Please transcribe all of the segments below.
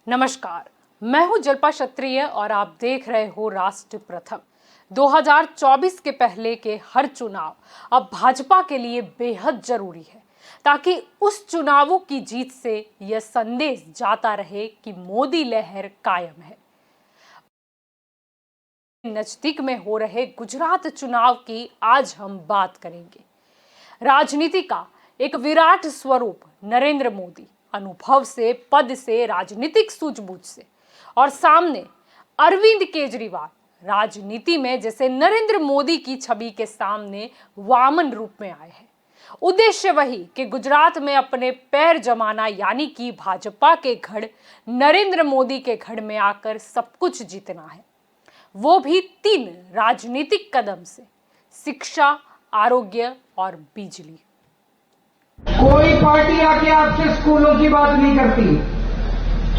नमस्कार, मैं हूं जल्पा क्षत्रिय और आप देख रहे हो राष्ट्र प्रथम। 2024 के पहले के हर चुनाव अब भाजपा के लिए बेहद जरूरी है ताकि उस चुनावों की जीत से यह संदेश जाता रहे कि मोदी लहर कायम है। नजदीक में हो रहे गुजरात चुनाव की आज हम बात करेंगे। राजनीति का एक विराट स्वरूप नरेंद्र मोदी अनुभव से, पद से, राजनीतिक सूझबूझ से, और सामने अरविंद केजरीवाल राजनीति में जैसे नरेंद्र मोदी की छवि के सामने वामन रूप में आए हैं। उद्देश्य वही कि गुजरात में अपने पैर जमाना, यानी कि भाजपा के गढ़ नरेंद्र मोदी के गढ़ में आकर सब कुछ जीतना है, वो भी 3 राजनीतिक कदम से: शिक्षा, आरोग्य और बिजली। कोई पार्टी आके आपसे स्कूलों की बात नहीं करती,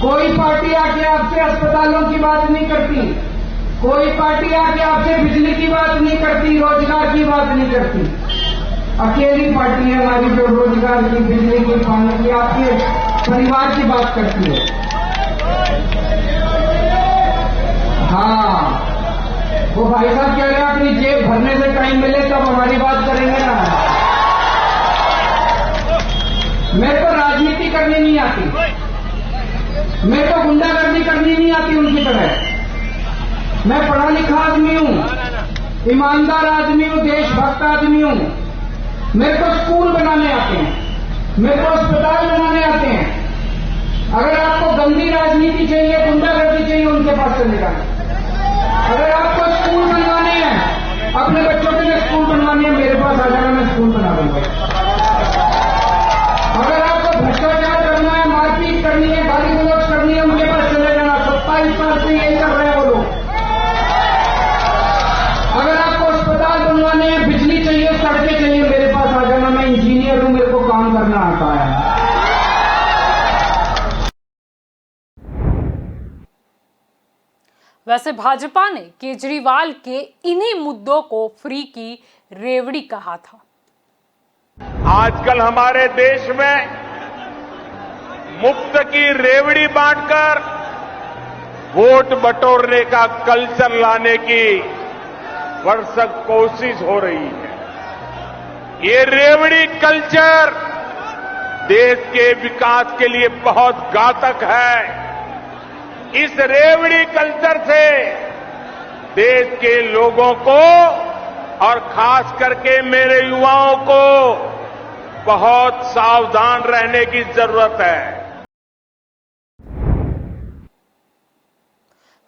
कोई पार्टी आके आपसे अस्पतालों की बात नहीं करती, कोई पार्टी आके आपसे बिजली की बात नहीं करती, रोजगार की बात नहीं करती। अकेली पार्टी है हमारी जो रोजगार की, बिजली की, पानी की, आपके परिवार की बात करती है। हाँ, वो भाई साहब कह रहे हैं अपनी जेब भरने से टाइम मिले तब हमारी बात करेंगे ना। मेरे को राजनीति करनी नहीं आती, मेरे को गुंडागर्दी करनी नहीं आती उनकी तरह। मैं पढ़ा लिखा आदमी हूं, ईमानदार आदमी हूं, देशभक्त आदमी हूं। मेरे को स्कूल बनाने आते हैं, मेरे को अस्पताल बनाने आते हैं। अगर आपको गंदी राजनीति चाहिए, गुंडागर्दी चाहिए, उनके पास चले जाए। अगर आपको स्कूल बनवाने हैं, अपने बच्चों के लिए स्कूल बनवाने हैं, मेरे पास आ जाना, मैं स्कूल बना दूंगा। अगर आपको भ्रष्टाचार करना है, मारपीट करनी है, गाली गलौज करनी है, उनके पास चले जाना। 27 साल से यही कर रहे हैं वो लोग। अगर आपको अस्पताल बनवाने हैं, बिजली चाहिए, सड़कें चाहिए, मेरे पास आ जाना, मैं इंजीनियर हूं, मेरे को काम करना आता है। वैसे भाजपा ने केजरीवाल के इन्हीं मुद्दों को फ्री की रेवड़ी कहा था। आजकल हमारे देश में मुफ्त की रेवड़ी बांटकर वोट बटोरने का कल्चर लाने की भरसक कोशिश हो रही है। ये रेवड़ी कल्चर देश के विकास के लिए बहुत घातक है। इस रेवड़ी कल्चर से देश के लोगों को और खास करके मेरे युवाओं को बहुत सावधान रहने की जरूरत है।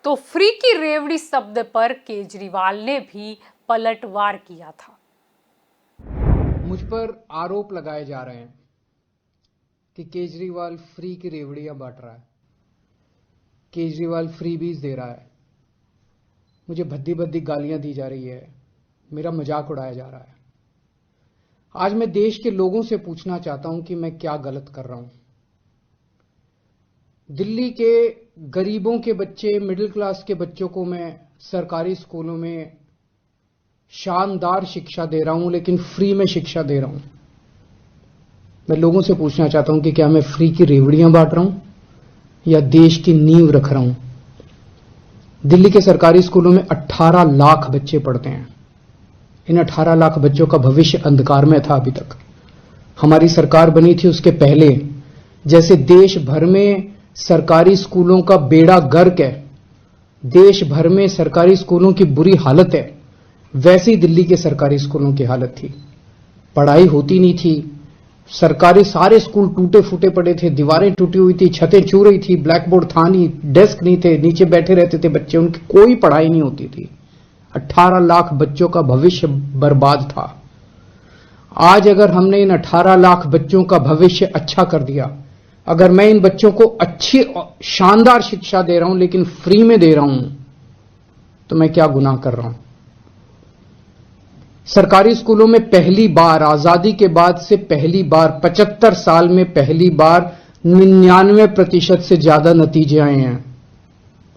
तो फ्री की रेवड़ी शब्द पर केजरीवाल ने भी पलटवार किया था। मुझ पर आरोप लगाए जा रहे हैं कि केजरीवाल फ्री की रेवड़ियां बांट रहा है, केजरीवाल फ्रीबीज दे रहा है, मुझे भद्दी भद्दी गालियां दी जा रही है, मेरा मजाक उड़ाया जा रहा है। आज मैं देश के लोगों से पूछना चाहता हूं कि मैं क्या गलत कर रहा हूं। दिल्ली के गरीबों के बच्चे, मिडिल क्लास के बच्चों को मैं सरकारी स्कूलों में शानदार शिक्षा दे रहा हूं, लेकिन फ्री में शिक्षा दे रहा हूं। मैं लोगों से पूछना चाहता हूं कि क्या मैं फ्री की रेवड़ियां बांट रहा हूं या देश की नींव रख रहा हूं। दिल्ली के सरकारी स्कूलों में 18 लाख बच्चे पढ़ते हैं। इन 18 लाख बच्चों का भविष्य अंधकार में था अभी तक। हमारी सरकार बनी थी उसके पहले जैसे देश भर में सरकारी स्कूलों का बेड़ा गर्क है, देश भर में सरकारी स्कूलों की बुरी हालत है, वैसे ही दिल्ली के सरकारी स्कूलों की हालत थी। पढ़ाई होती नहीं थी, सरकारी सारे स्कूल टूटे फूटे पड़े थे, दीवारें टूटी हुई थी, छतें चू रही थी, ब्लैक बोर्ड था नहीं, डेस्क नहीं थे, नीचे बैठे रहते थे बच्चे, उनकी कोई पढ़ाई नहीं होती थी। 18 लाख बच्चों का भविष्य बर्बाद था। आज अगर हमने इन 18 लाख बच्चों का भविष्य अच्छा कर दिया, अगर मैं इन बच्चों को अच्छी शानदार शिक्षा दे रहा हूं लेकिन फ्री में दे रहा हूं, तो मैं क्या गुनाह कर रहा हूं। सरकारी स्कूलों में पहली बार आजादी के बाद से पहली बार 75 साल में पहली बार 99% से ज्यादा नतीजे आए हैं।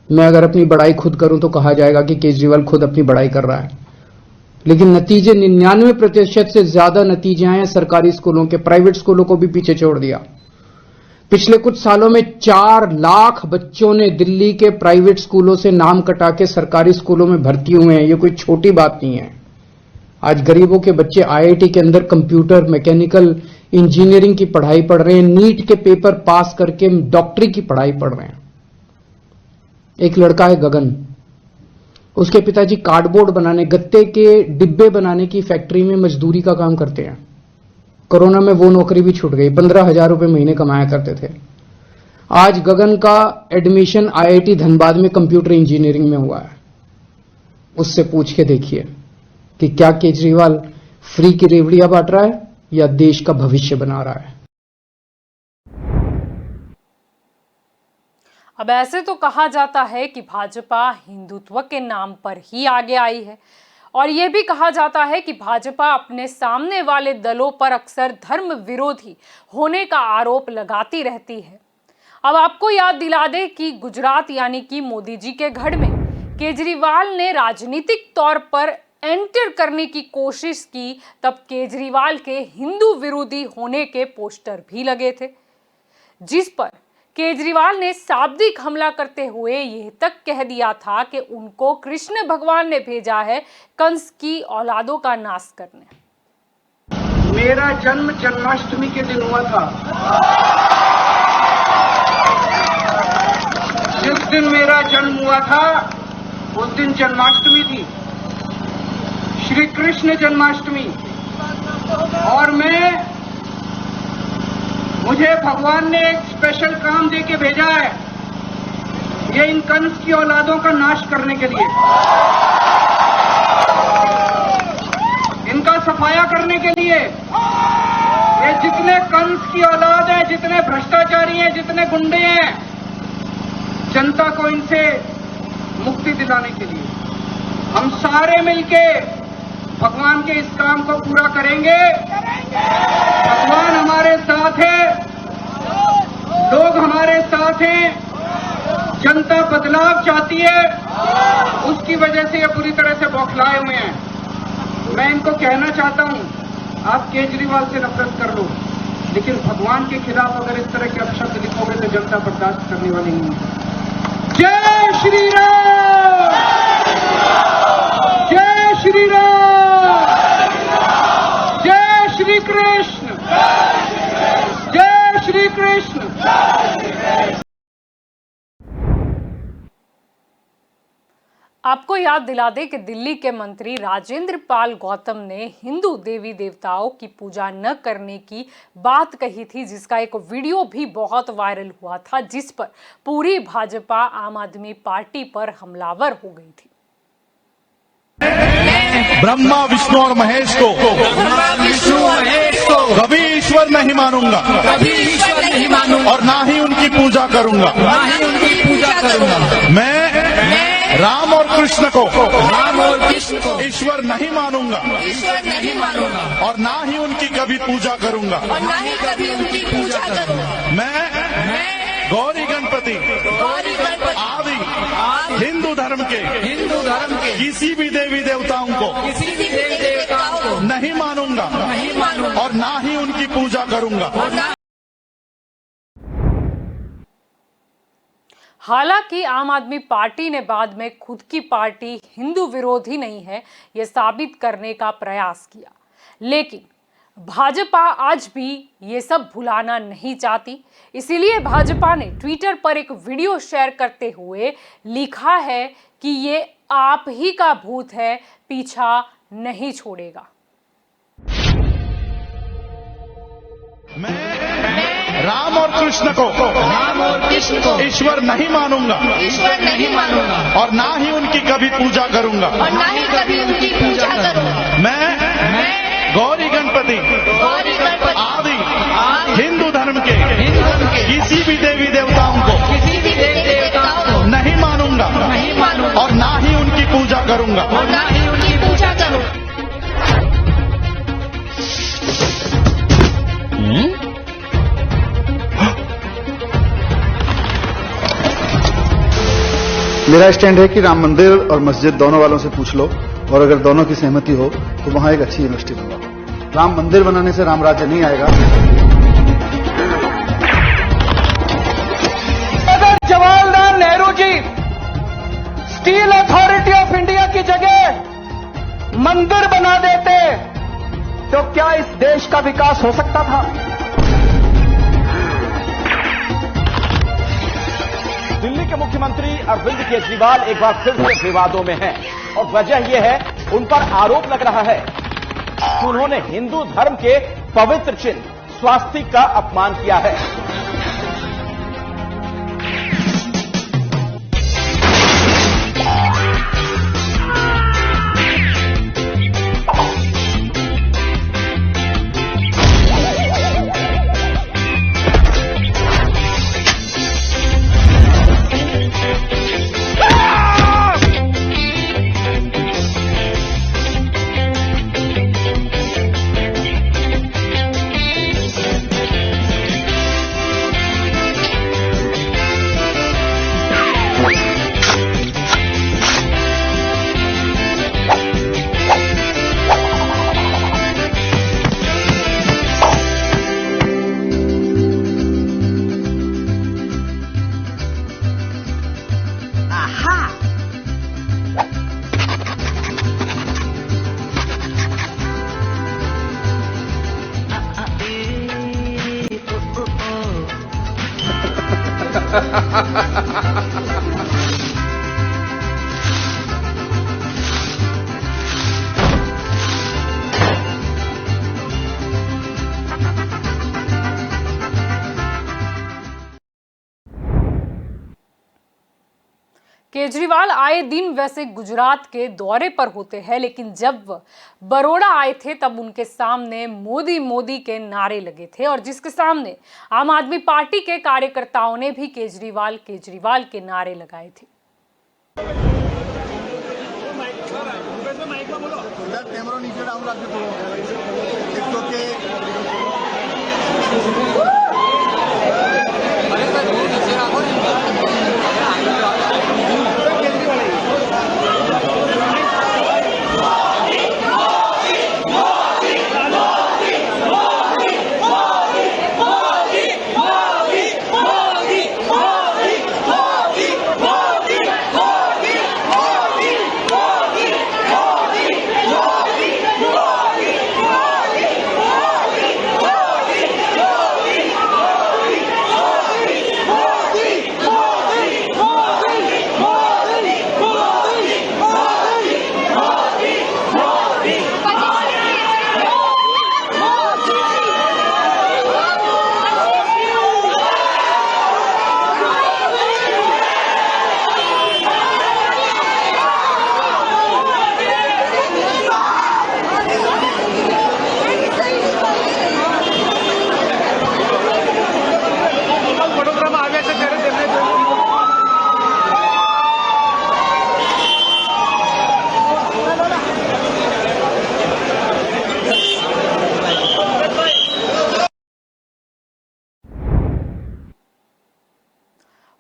मैं अगर अपनी बड़ाई खुद करूं तो कहा जाएगा कि केजरीवाल खुद अपनी बड़ाई कर रहा है, लेकिन नतीजे 99% से ज्यादा नतीजे आए हैं सरकारी स्कूलों के। प्राइवेट स्कूलों को भी पीछे छोड़ दिया। पिछले कुछ सालों में 4 लाख बच्चों ने दिल्ली के प्राइवेट स्कूलों से नाम कटा के सरकारी स्कूलों में भर्ती हुए हैं। ये कोई छोटी बात नहीं है। आज गरीबों के बच्चे आईआईटी के अंदर कंप्यूटर, मैकेनिकल इंजीनियरिंग की पढ़ाई पढ़ रहे हैं, नीट के पेपर पास करके डॉक्टरी की पढ़ाई पढ़ रहे हैं। एक लड़का है गगन, उसके पिताजी कार्डबोर्ड बनाने, गत्ते के डिब्बे बनाने की फैक्ट्री में मजदूरी का काम करते हैं। कोरोना में वो नौकरी भी छूट गई, 15,000 रुपए महीने कमाया करते थे। आज गगन का एडमिशन आईआईटी धनबाद में कंप्यूटर इंजीनियरिंग में हुआ है। उससे पूछ के देखिए कि क्या केजरीवाल फ्री की रेवड़ियां बांट रहा है या देश का भविष्य बना रहा है। अब ऐसे तो कहा जाता है कि भाजपा हिंदुत्व के नाम पर ही आगे आई है, और यह भी कहा जाता है कि भाजपा अपने सामने वाले दलों पर अक्सर धर्म विरोधी होने का आरोप लगाती रहती है। अब आपको याद दिला दे कि गुजरात यानी कि मोदी जी के गढ़ में केजरीवाल ने राजनीतिक तौर पर एंटर करने की कोशिश की, तब केजरीवाल के हिंदू विरोधी होने के पोस्टर भी लगे थे, जिस पर केजरीवाल ने शाब्दिक हमला करते हुए यह तक कह दिया था कि उनको कृष्ण भगवान ने भेजा है कंस की औलादों का नाश करने। मेरा जन्म जन्माष्टमी के दिन हुआ था। जिस दिन मेरा जन्म हुआ था उस दिन जन्माष्टमी थी, श्री कृष्ण जन्माष्टमी। और मुझे भगवान ने एक स्पेशल काम दे के भेजा है, ये इन कंस की औलादों का नाश करने के लिए, इनका सफाया करने के लिए। ये जितने कंस की औलाद हैं, जितने भ्रष्टाचारी हैं, जितने गुंडे हैं, जनता को इनसे मुक्ति दिलाने के लिए हम सारे मिलके भगवान के इस काम को पूरा करेंगे। भगवान हमारे साथ है, लोग हमारे साथ हैं, जनता बदलाव चाहती है, उसकी वजह से ये पूरी तरह से बौखलाए हुए हैं। मैं इनको कहना चाहता हूं, आप केजरीवाल से नफरत कर लो, लेकिन भगवान के खिलाफ अगर इस तरह के अपशब्द लिखोगे तो जनता बर्दाश्त करने वाली नहीं है। जय श्री राम, जय श्री राम, जय श्री कृष्ण, जय श्री कृष्ण। आपको याद दिला दे कि दिल्ली के मंत्री राजेंद्र पाल गौतम ने हिंदू देवी देवताओं की पूजा न करने की बात कही थी, जिसका एक वीडियो भी बहुत वायरल हुआ था, जिस पर पूरी भाजपा आम आदमी पार्टी पर हमलावर हो गई थी। ब्रह्मा विष्णु और महेश को कभी ईश्वर नहीं मानूंगा, और ना ही उनकी पूजा करूंगा। मैं राम और कृष्ण को ईश्वर नहीं मानूंगा, और ना ही उनकी कभी पूजा करूंगा। मैं गौरी गणपति आदि हिंदू धर्म के किसी भी देवी देवताओं को नहीं मानूंगा, और ना ही उनकी पूजा करूंगा। हालांकि आम आदमी पार्टी ने बाद में खुद की पार्टी हिंदू विरोधी नहीं है यह साबित करने का प्रयास किया, लेकिन भाजपा आज भी ये सब भुलाना नहीं चाहती। इसीलिए भाजपा ने ट्विटर पर एक वीडियो शेयर करते हुए लिखा है कि ये आप ही का भूत है, पीछा नहीं छोड़ेगा। मैं राम और कृष्ण को ईश्वर नहीं मानूंगा, और ना ही उनकी कभी पूजा करूंगा। मैं गौरी गणपति आदि हिंदू धर्म के किसी भी देवी देवताओं को नहीं मानूंगा, और ना ही उनकी पूजा करूंगा। मेरा स्टैंड है कि राम मंदिर और मस्जिद दोनों वालों से पूछ लो, और अगर दोनों की सहमति हो तो वहां एक अच्छी यूनिवर्सिटी बनवाओ। राम मंदिर बनाने से राम राज्य नहीं आएगा। मंदिर बना देते तो क्या इस देश का विकास हो सकता था? दिल्ली के मुख्यमंत्री अरविंद केजरीवाल एक बार फिर से विवादों में हैं और वजह यह है, उन पर आरोप लग रहा है कि उन्होंने हिंदू धर्म के पवित्र चिन्ह स्वास्तिक का अपमान किया है। केजरीवाल आए दिन वैसे गुजरात के दौरे पर होते हैं, लेकिन जब वह बड़ौदा आए थे तब उनके सामने मोदी मोदी के नारे लगे थे और जिसके सामने आम आदमी पार्टी के कार्यकर्ताओं ने भी केजरीवाल केजरीवाल के नारे लगाए थे।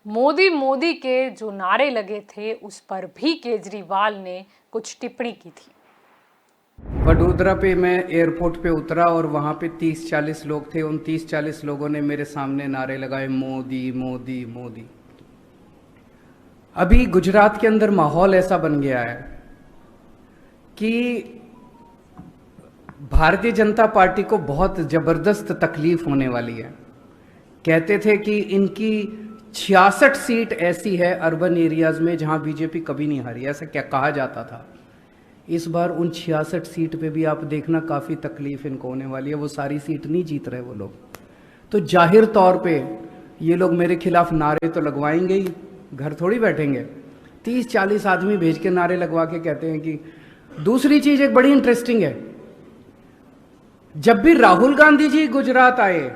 मोदी मोदी के जो नारे लगे थे उस पर भी केजरीवाल ने कुछ टिप्पणी की थी। वडोदरा पे मैं एयरपोर्ट पे उतरा और वहाँ पे 30-40 लोग थे। उन 30-40 लोगों ने मेरे सामने नारे लगाए, मोदी मोदी मोदी। अभी गुजरात के अंदर माहौल ऐसा बन गया है कि भारतीय जनता पार्टी को बहुत जबरदस्त तकलीफ होने वाली है। कहते थे कि इनकी 66 सीट ऐसी है अर्बन एरियाज में जहां बीजेपी कभी नहीं हारी, ऐसा क्या कहा जाता था। इस बार उन 66 सीट पे भी आप देखना काफ़ी तकलीफ इनको होने वाली है। वो सारी सीट नहीं जीत रहे वो लोग, तो जाहिर तौर पे ये लोग मेरे खिलाफ नारे तो लगवाएंगे ही, घर थोड़ी बैठेंगे। 30-40 आदमी भेज के नारे लगवा के कहते हैं कि। दूसरी चीज एक बड़ी इंटरेस्टिंग है, जब भी राहुल गांधी जी गुजरात आए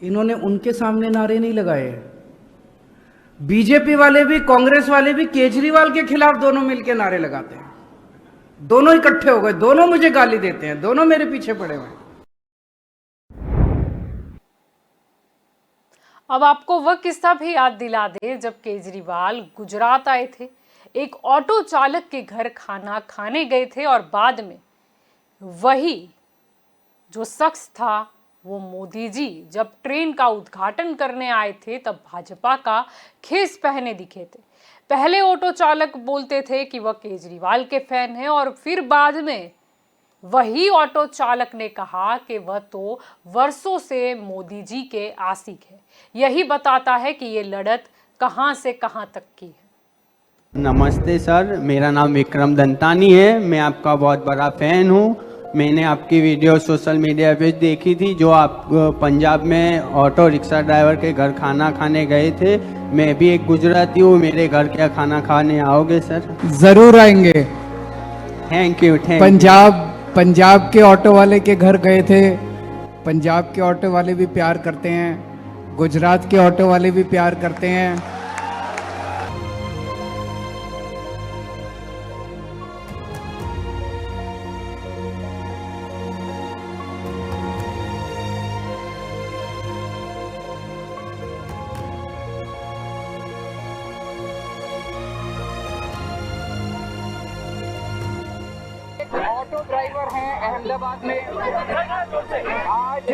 इन्होंने उनके सामने नारे नहीं लगाए। बीजेपी वाले भी कांग्रेस वाले भी केजरीवाल के खिलाफ दोनों मिलकर नारे लगाते हैं। दोनों इकट्ठे हो गए, दोनों मुझे गाली देते हैं, दोनों मेरे पीछे पड़े हुए हैं। अब आपको वह किस्सा भी याद दिला दे जब केजरीवाल गुजरात आए थे, एक ऑटो चालक के घर खाना खाने गए थे और बाद में वही जो शख्स था वो मोदी जी जब ट्रेन का उद्घाटन करने आए थे तब भाजपा का खेस पहने दिखे थे। पहले ऑटो चालक बोलते थे कि वह केजरीवाल के फैन हैं और फिर बाद में वही ऑटो चालक ने कहा कि वह तो वर्षों से मोदी जी के आशिक है। यही बताता है कि ये लड़त कहां से कहां तक की है। नमस्ते सर, मेरा नाम विक्रम दंतानी है। मैं आपका बहुत बड़ा फैन हूँ। मैंने आपकी वीडियो सोशल मीडिया पे देखी थी, जो आप पंजाब में ऑटो रिक्शा ड्राइवर के घर खाना खाने गए थे। मैं भी एक गुजराती हूँ, मेरे घर क्या खाना खाने आओगे सर? जरूर आएंगे। Thank you. पंजाब के ऑटो वाले के घर गए थे। पंजाब के ऑटो वाले भी प्यार करते हैं, गुजरात के ऑटो वाले भी प्यार करते हैं। ऑटो ड्राइवर हैं अहमदाबाद में। आज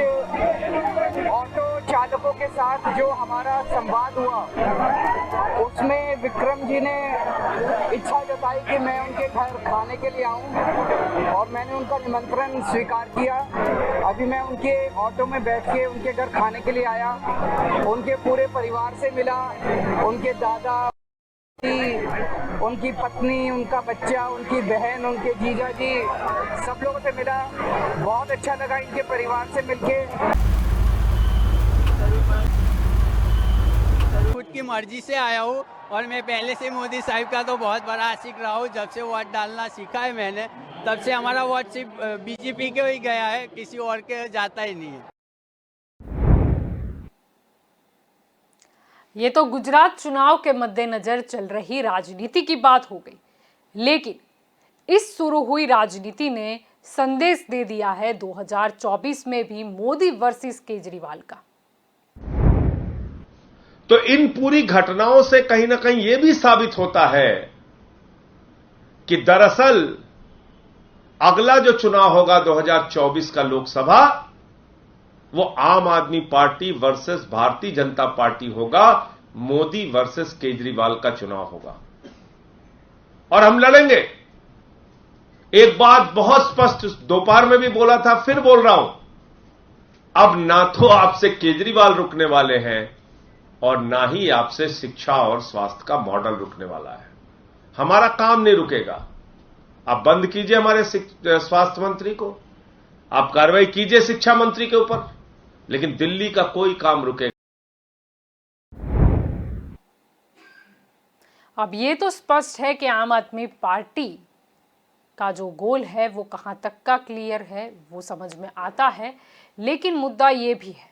ऑटो चालकों के साथ जो हमारा संवाद हुआ, उसमें विक्रम जी ने इच्छा जताई कि मैं उनके घर खाने के लिए आऊं और मैंने उनका निमंत्रण स्वीकार किया। अभी मैं उनके ऑटो में बैठ के उनके घर खाने के लिए आया, उनके पूरे परिवार से मिला, उनके दादा, उनकी पत्नी, उनका बच्चा, उनकी बहन, उनके जीजा जी, सब लोगों से मिला। बहुत अच्छा लगा इनके परिवार से मिलके। खुद की मर्जी से आया हूँ और मैं पहले से मोदी साहब का तो बहुत बड़ा आशिक रहा हूँ। जब से वोट डालना सीखा है मैंने, तब से हमारा वोट सिर्फ बीजेपी के ही गया है, किसी और के जाता ही नहीं है। ये तो गुजरात चुनाव के मद्देनजर चल रही राजनीति की बात हो गई, लेकिन इस शुरू हुई राजनीति ने संदेश दे दिया है 2024 में भी मोदी वर्सेस केजरीवाल का। तो इन पूरी घटनाओं से कहीं ना कहीं यह भी साबित होता है कि दरअसल अगला जो चुनाव होगा 2024 का लोकसभा, वो आम आदमी party versus Bharatiya Janata party होगा। मोदी वर्सेस केजरीवाल का चुनाव होगा और हम लड़ेंगे। एक बात बहुत स्पष्ट दोपहर में भी बोला था, फिर बोल रहा हूं, अब ना तो आपसे केजरीवाल रुकने वाले हैं और ना ही आपसे शिक्षा और स्वास्थ्य का मॉडल रुकने वाला है। हमारा काम नहीं रुकेगा। आप बंद कीजिए हमारे स्वास्थ्य मंत्री को, आप कार्रवाई कीजिए शिक्षा मंत्री के ऊपर, लेकिन दिल्ली का कोई काम रुकेगा। अब ये तो स्पष्ट है कि आम आदमी पार्टी का जो गोल है वो कहां तक का क्लियर है, वो समझ में आता है। लेकिन मुद्दा ये भी है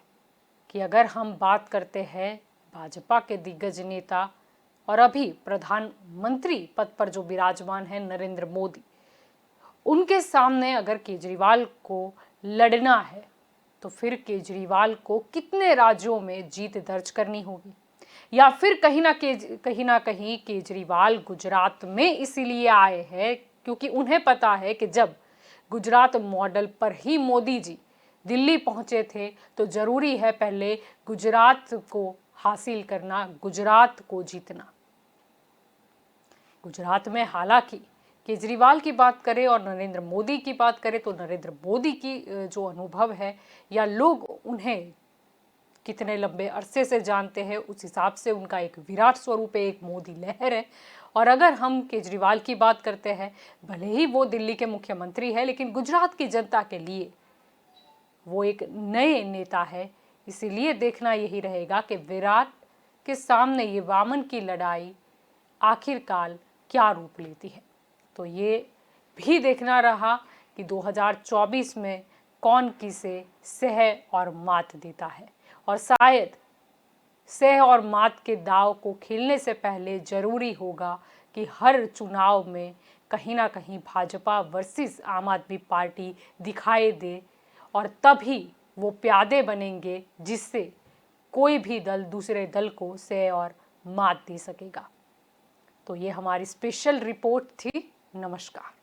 कि अगर हम बात करते हैं भाजपा के दिग्गज नेता और अभी प्रधानमंत्री पद पर जो विराजमान है नरेंद्र मोदी, उनके सामने अगर केजरीवाल को लड़ना है तो फिर केजरीवाल को कितने राज्यों में जीत दर्ज करनी होगी, या फिर कहीं ना कहीं केजरीवाल गुजरात में इसीलिए आए हैं क्योंकि उन्हें पता है कि जब गुजरात मॉडल पर ही मोदी जी दिल्ली पहुंचे थे तो जरूरी है पहले गुजरात को हासिल करना, गुजरात को जीतना। गुजरात में हालांकि केजरीवाल की बात करें और नरेंद्र मोदी की बात करें तो नरेंद्र मोदी की जो अनुभव है या लोग उन्हें कितने लंबे अरसे से जानते हैं, उस हिसाब से उनका एक विराट स्वरूप है, एक मोदी लहर है। और अगर हम केजरीवाल की बात करते हैं, भले ही वो दिल्ली के मुख्यमंत्री है, लेकिन गुजरात की जनता के लिए वो एक नए नेता है। इसीलिए देखना यही रहेगा कि विराट के सामने ये वामन की लड़ाई आखिरकार क्या रूप लेती है। तो ये भी देखना रहा कि 2024 में कौन किसे सह और मात देता है। और शायद सह और मात के दाव को खेलने से पहले जरूरी होगा कि हर चुनाव में कहीं ना कहीं भाजपा वर्सेस आम आदमी पार्टी दिखाई दे, और तभी वो प्यादे बनेंगे जिससे कोई भी दल दूसरे दल को सह और मात दे सकेगा। तो ये हमारी स्पेशल रिपोर्ट थी। नमस्कार।